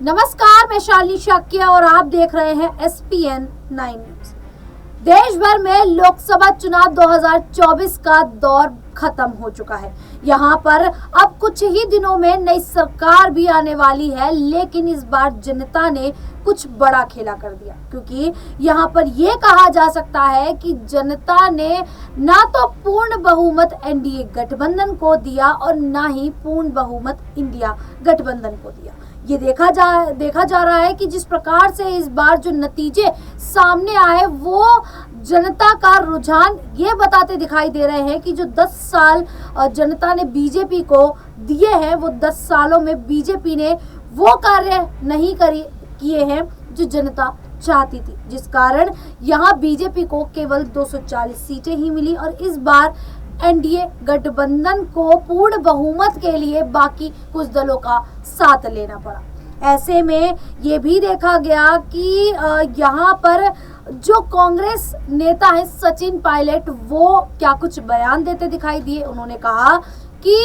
नमस्कार, मैं शालिनी शाक्य और आप देख रहे हैं SPN 9 न्यूज। देश भर में लोकसभा चुनाव 2024 का दौर खत्म हो चुका है। यहाँ पर अब कुछ ही दिनों में नई सरकार भी आने वाली है, लेकिन इस बार जनता ने कुछ बड़ा खेला कर दिया, क्योंकि यहाँ पर यह कहा जा सकता है कि जनता ने ना तो पूर्ण बहुमत NDA गठबंधन को दिया और ना ही पूर्ण बहुमत इंडिया गठबंधन को दिया। ये देखा जा रहा है कि जिस प्रकार से इस बार जो नतीजे सामने आए वो जनता का रुझान ये बताते दिखाई दे रहे हैं कि जो 10 साल जनता ने बीजेपी को दिए हैं, वो 10 सालों में बीजेपी ने वो कार्य नहीं किए हैं जो जनता चाहती थी, जिस कारण यहाँ बीजेपी को केवल 240 सीटें ही मिली और इस बार NDA गठबंधन को पूर्ण बहुमत के लिए बाकी कुछ दलों का साथ लेना पड़ा। ऐसे में ये भी देखा गया कि यहाँ पर जो कांग्रेस नेता है सचिन पायलट, वो क्या कुछ बयान देते दिखाई दिए। उन्होंने कहा कि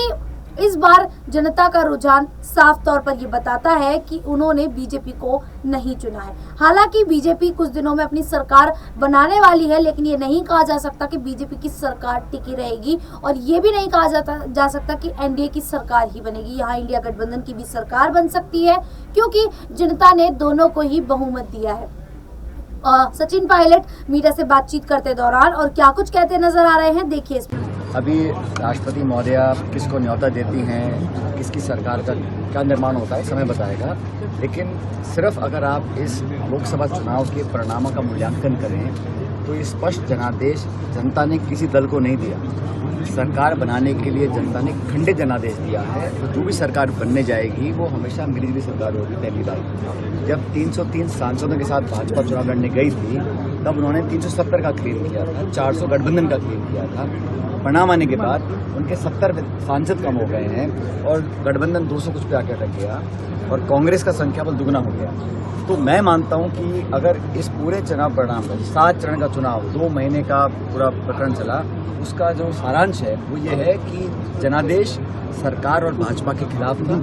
इस बार जनता का रुझान साफ तौर पर ये बताता है कि उन्होंने बीजेपी को नहीं चुना है। हालांकि बीजेपी कुछ दिनों में अपनी सरकार बनाने वाली है, लेकिन ये नहीं कहा जा सकता कि बीजेपी की सरकार टिकी रहेगी और ये भी नहीं कहा जा सकता कि NDA की सरकार ही बनेगी। यहाँ इंडिया गठबंधन की भी सरकार बन सकती है, क्योंकि जनता ने दोनों को ही बहुमत दिया है। सचिन पायलट मीडिया से बातचीत करते दौरान और क्या कुछ कहते नजर आ रहे हैं, देखिए। अभी राष्ट्रपति महोदया किसको न्योता देती हैं, किसकी सरकार का क्या निर्माण होता है, समय बताएगा। लेकिन सिर्फ अगर आप इस लोकसभा चुनाव के परिणामों का मूल्यांकन करें तो स्पष्ट जनादेश जनता ने किसी दल को नहीं दिया। सरकार बनाने के लिए जनता ने खंडित जनादेश दिया है। तो जो भी सरकार बनने जाएगी वो हमेशा मिलीजुली सरकार होगी। पहली बात, जब 303 सांसदों के साथ भाजपा चुनाव लड़ने गई थी तब उन्होंने 370 का क्लेम किया था, 400 गठबंधन का क्लेम किया था। परिणाम आने के बाद उनके 70 सांसद कम हो गए हैं और गठबंधन 200 कुछ पे आकर रख गया और कांग्रेस का संख्या बल दुगना हो गया। तो मैं मानता हूं कि अगर इस पूरे चुनाव परिणाम का 7 चरण का चुनाव 2 महीने का पूरा प्रकरण चला, उसका जो सारांश है वो ये है कि जनादेश सरकार और भाजपा के खिलाफ था।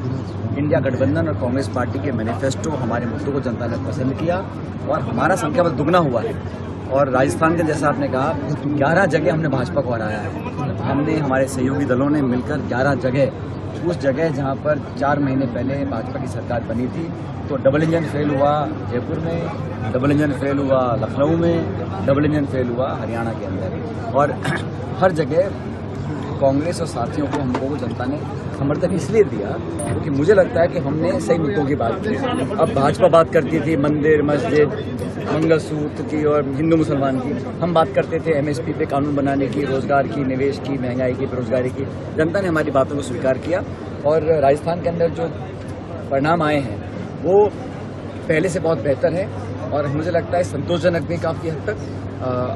इंडिया गठबंधन और कांग्रेस पार्टी के मैनिफेस्टो, हमारे मुद्दों को जनता ने पसंद किया और हमारा संख्या बल दुगना हुआ है। और राजस्थान के जैसा आपने कहा 11 जगह हमने भाजपा को हराया है। हमने, हमारे सहयोगी दलों ने मिलकर 11 जगह, उस जगह जहां पर 4 महीने पहले भाजपा की सरकार बनी थी तो डबल इंजन फेल हुआ जयपुर में, डबल इंजन फेल हुआ लखनऊ में, डबल इंजन फेल हुआ हरियाणा के अंदर। और हर जगह कांग्रेस और साथियों को, हमको जनता ने समर्थन इसलिए दिया क्योंकि मुझे लगता है कि हमने सही मुद्दों की बात की। अब भाजपा बात करती थी मंदिर, मस्जिद, मंगलसूत्र की और हिंदू मुसलमान की, हम बात करते थे MSP पे कानून बनाने की, रोजगार की, निवेश की, महंगाई की, बेरोजगारी की। जनता ने हमारी बातों को स्वीकार किया और राजस्थान के अंदर जो परिणाम आए हैं वो पहले से बहुत बेहतर है और मुझे लगता है संतोषजनक भी काफ़ी हद तक।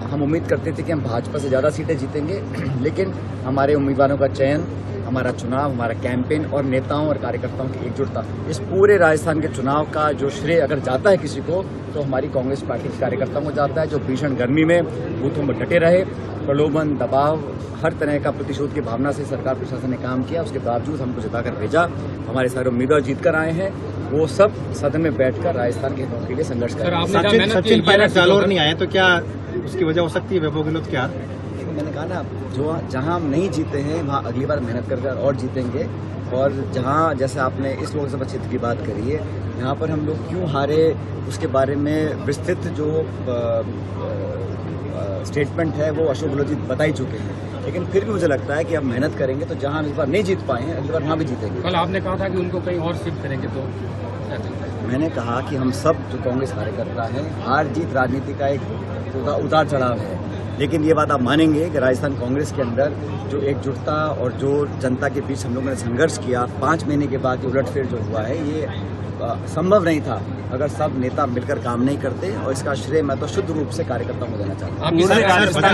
हम उम्मीद करते थे कि हम भाजपा से ज़्यादा सीटें जीतेंगे, लेकिन हमारे उम्मीदवारों का चयन, हमारा चुनाव, हमारा कैंपेन और नेताओं और कार्यकर्ताओं की एकजुटता, इस पूरे राजस्थान के चुनाव का जो श्रेय अगर जाता है किसी को तो हमारी कांग्रेस पार्टी के कार्यकर्ताओं को जाता है, जो भीषण गर्मी में बूथों में डटे रहे, प्रलोभन, दबाव, हर तरह का प्रतिशोध की भावना से सरकार प्रशासन ने काम किया। उसके बावजूद हमको जिताकर भेजा। हमारे सारे उम्मीदवार जीतकर आए हैं, वो सब सदन में बैठकर राजस्थान के हितों के लिए संघर्ष कर रहे हैं। सचिन पायलट जालौर नहीं आए तो क्या उसकी वजह हो सकती है? वैभव गहलोत क्या? मैंने कहा ना, जो जहां हम नहीं जीते हैं वहां अगली बार मेहनत कर और जीतेंगे। और जहां, जैसे आपने इस लोकसभा क्षेत्र की बात करी है, यहाँ पर हम लोग क्यों हारे उसके बारे में विस्तृत जो स्टेटमेंट है वो अशोक गहलोत जी बता ही चुके हैं। लेकिन फिर भी मुझे लगता है कि अब मेहनत करेंगे तो जहां हम इस बार नहीं जीत पाए हैं अगली बार वहां भी जीतेंगे। कल आपने कहा था कि उनको कहीं और शिफ्ट करेंगे, तो मैंने कहा कि हम सब जो कांग्रेस कार्यकर्ता हैं, हार जीत राजनीति का एक उतार चढ़ाव है, लेकिन ये बात आप मानेंगे कि राजस्थान कांग्रेस के अंदर जो एकजुटता और जो जनता के बीच हम लोगों ने संघर्ष किया, 5 महीने के बाद उलटफेर जो हुआ है, ये संभव नहीं था अगर सब नेता मिलकर काम नहीं करते। और इसका श्रेय मैं तो शुद्ध रूप से कार्यकर्ताओं को देना चाहता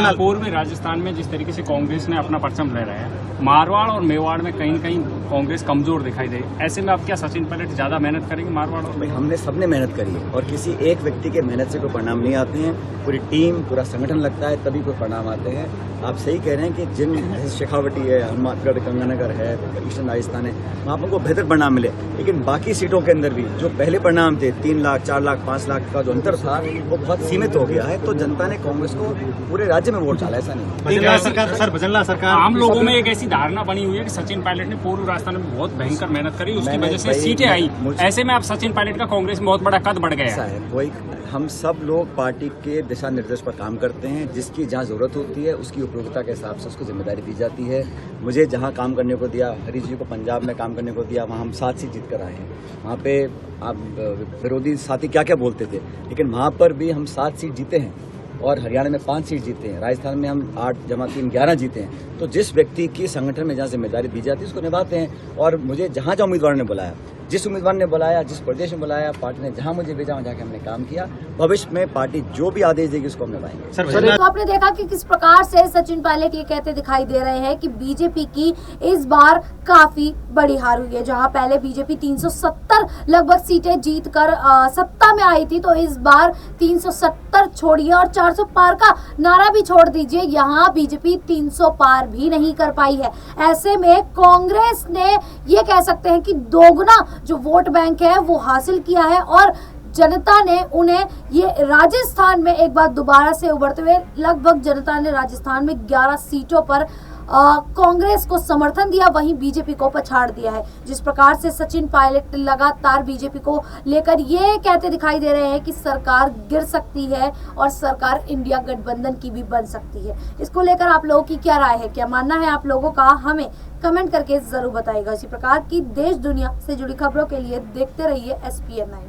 हूँ। पूर्व में राजस्थान में जिस तरीके से कांग्रेस ने अपना परचम लहराया है, मारवाड़ और मेवाड़ में कहीं न कहीं कांग्रेस कमजोर दिखाई दे, ऐसे में आप क्या सचिन पायलट ज्यादा मेहनत करेंगे मारवाड़ और भाई हमने सबने मेहनत करी है और किसी एक व्यक्ति के मेहनत से कोई परिणाम नहीं आते हैं। पूरी टीम पूरा संगठन लगता है तभी कोई परिणाम आते हैं। आप सही कह रहे हैं कि जिन शेखावटी है, हनुमानगढ़, गंगानगर है, ईस्टर्न राजस्थान है, वहाँ पर उनको बेहतर परिणाम मिले, लेकिन बाकी सीटों के अंदर भी जो पहले परिणाम थे 3 लाख 4 लाख 5 लाख का जो अंतर था वो बहुत सीमित हो गया है। तो जनता ने कांग्रेस को पूरे राज्य में वोट डाला, ऐसा नहीं। भजनलाल सरकार सर, भजनलाल सरकार आम लोगों में एक ऐसी धारणा बनी हुई है कि सचिन पायलट ने पूर्व राजस्थान में बहुत भयंकर मेहनत करी, उसकी वजह से सीटें आई। ऐसे में आप सचिन पायलट का कांग्रेस में बहुत बड़ा कद बढ़ गया ऐसा है। कोई हम सब लोग पार्टी के दिशा निर्देश पर काम करते हैं, जिसकी जहाँ जरूरत होती है उसकी उपयोगिता के हिसाब से उसको जिम्मेदारी दी जाती है। मुझे जहाँ काम करने को दिया, हरीश जी को पंजाब में काम करने को दिया, वहाँ हम 7 सीट जीत कर आए हैं। वहाँ पे आप विरोधी साथी क्या क्या बोलते थे, लेकिन वहाँ पर भी हम 7 सीट जीते हैं और हरियाणा में 5 सीट जीते हैं। राजस्थान में हम 8 जमा 3 11 जीते हैं। तो जिस व्यक्ति की संगठन में जहाँ जिम्मेदारी दी जाती है उसको निभाते हैं। और मुझे जहाँ जहाँ उम्मीदवार ने बुलाया, जिस उम्मीदवार ने बुलाया, जिस प्रदेश में बुलाया, पार्टी ने जहाँ मुझे भेजा वहाँ जाके हमने काम किया। भविष्य में पार्टी जो भी आदेश देगी उसको हम निभाएंगे। सर, तो आपने देखा कि किस प्रकार से सचिन पायलट ये कहते दिखाई दे रहे हैं कि बीजेपी की इस बार काफी बड़ी हार हुई है। जहां पहले बीजेपी 370 लगभग सीटें जीतकर सत्ता में आई थी, तो इस बार 370 छोड़िए और 400 पार का नारा भी छोड़ दीजिए, यहां बीजेपी 300 पार भी नहीं कर पाई है। ऐसे में कांग्रेस ने ये कह सकते हैं कि दोगुना जो वोट बैंक है वो हासिल किया है और जनता ने उन्हें ये राजस्थान में एक बार दोबारा से उभरते हुए लगभग जनता ने राजस्थान में 11 सीटों पर कांग्रेस को समर्थन दिया, वहीं बीजेपी को पछाड़ दिया है। जिस प्रकार से सचिन पायलट लगातार बीजेपी को लेकर ये कहते दिखाई दे रहे हैं कि सरकार गिर सकती है और सरकार इंडिया गठबंधन की भी बन सकती है। इसको लेकर आप लोगों की क्या राय है, क्या मानना है आप लोगों का, हमें कमेंट करके जरूर बताइएगा। इसी प्रकार की देश दुनिया से जुड़ी खबरों के लिए देखते रहिए SPN 9।